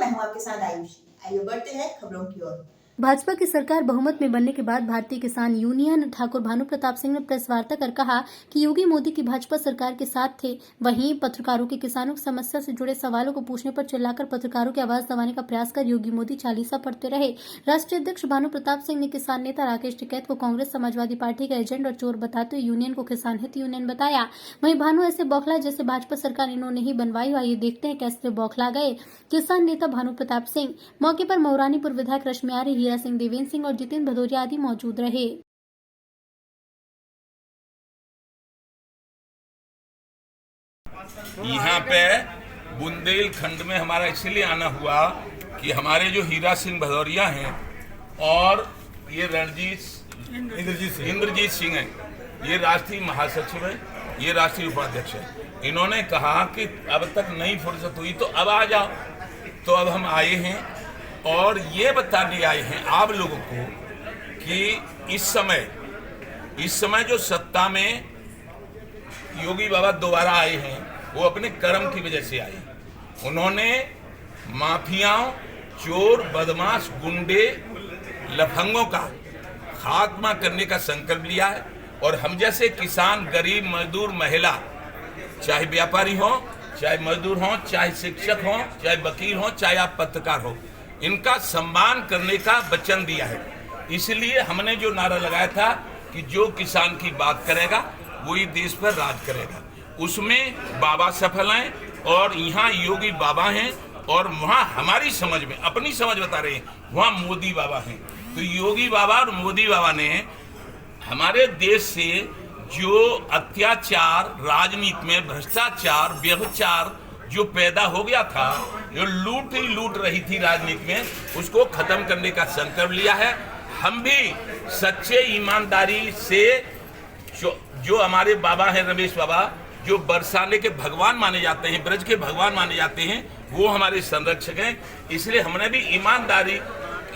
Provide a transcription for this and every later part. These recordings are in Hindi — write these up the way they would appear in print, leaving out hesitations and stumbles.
मैं हूँ आपके साथ आयुषी। आइए बढ़ते हैं खबरों की ओर। भाजपा की सरकार बहुमत में बनने के बाद भारतीय किसान यूनियन ठाकुर भानु प्रताप सिंह ने प्रेस वार्ता कर कहा कि योगी मोदी की भाजपा सरकार के साथ थे। वहीं पत्रकारों की किसानों की समस्या से जुड़े सवालों को पूछने पर चिल्लाकर पत्रकारों की आवाज दबाने का प्रयास कर योगी मोदी चालीसा पढ़ते रहे। राष्ट्रीय अध्यक्ष भानु प्रताप सिंह ने किसान नेता राकेश टिकैत को कांग्रेस समाजवादी पार्टी का एजेंट और चोर बताते हुए यूनियन को किसान हित यूनियन बताया। वहीं भानु ऐसे बौखलाए जैसे भाजपा सरकार इन्होंने ही बनवाई। आइए देखते हैं कैसे बौखला गए किसान नेता भानु प्रताप सिंह। मौके पर मऊरानीपुर विधायक रश्मि आर्य, हीरा सिंह, देवेंद्र सिंह और जितेंद्र भदौरिया आदि मौजूद रहे। यहाँ पे बुंदेलखंड में हमारा इसलिए आना हुआ कि हमारे जो हीरा सिंह भदौरिया हैं और ये इंद्रजीत सिंह हैं, ये राष्ट्रीय महासचिव है, ये राष्ट्रीय उपाध्यक्ष है। इन्होंने कहा कि अब तक नहीं फुर्सत हुई तो अब आ जाओ। तो अब हम आए हैं और ये बताने आए हैं आप लोगों को कि इस समय जो सत्ता में योगी बाबा दोबारा आए हैं वो अपने कर्म की वजह से आए। उन्होंने माफियाओं, चोर, बदमाश, गुंडे, लफंगों का खात्मा करने का संकल्प लिया है और हम जैसे किसान, गरीब, मजदूर, महिला, चाहे व्यापारी हो, चाहे मजदूर हो, चाहे शिक्षक हो, चाहे वकील हो, चाहे आप पत्रकार हो, इनका सम्मान करने का वचन दिया है। इसलिए हमने जो नारा लगाया था कि जो किसान की बात करेगा वही देश पर राज करेगा, उसमें बाबा सफल हैं और यहाँ योगी बाबा हैं और वहाँ हमारी समझ में, अपनी समझ बता रहे हैं, वहाँ मोदी बाबा हैं। तो योगी बाबा और मोदी बाबा ने हमारे देश से जो अत्याचार, राजनीति में भ्रष्टाचार, व्यभिचार जो पैदा हो गया था, जो लूट ही लूट रही थी राजनीति में, उसको खत्म करने का संकल्प लिया है। हम भी सच्चे ईमानदारी से जो हमारे बाबा हैं, रमेश बाबा, जो बरसाने के भगवान माने जाते हैं, ब्रज के भगवान माने जाते हैं, वो हमारे संरक्षक हैं। इसलिए हमने भी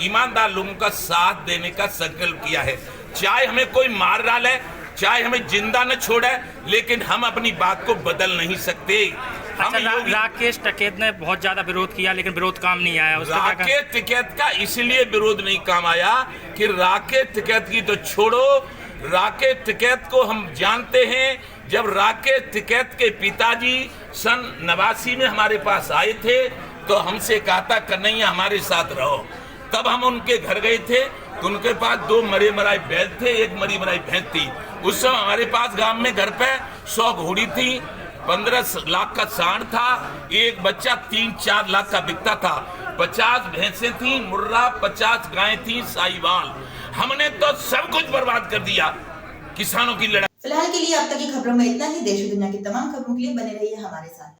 ईमानदार लोगों का साथ देने का संकल्प किया है। चाहे हमें कोई मार डाले, चाहे हमें जिंदा न छोड़े, लेकिन हम अपनी बात को बदल नहीं सकते। राकेश टिकैत ने बहुत ज्यादा विरोध किया लेकिन विरोध काम नहीं आया। राकेश टिकैत का इसलिए विरोध नहीं काम आया कि राकेश टिकैत की तो छोड़ो, राकेश टिकैत को हम जानते हैं। जब राकेश टिकैत के पिताजी सन 89 में हमारे पास आए थे तो हमसे कहा था कन्हैया हमारे साथ रहो। तब हम उनके घर गए थे तो उनके पास 2 मरे मराए बैल थे, 1 मरी मराई भैंस थी। उस समय हमारे पास गांव में घर पे 100 घोड़ी थी, 15 लाख का सांड था, एक बच्चा 3-4 लाख का बिकता था, 50 भैंसें थी, मुर्रा, 50 गायें थी, साहिवाल। हमने तो सब कुछ बर्बाद कर दिया किसानों की लड़ाई। फिलहाल के लिए अब तक की खबरों में इतना ही। देश और दुनिया की तमाम खबरों के लिए बने रहिए हमारे साथ।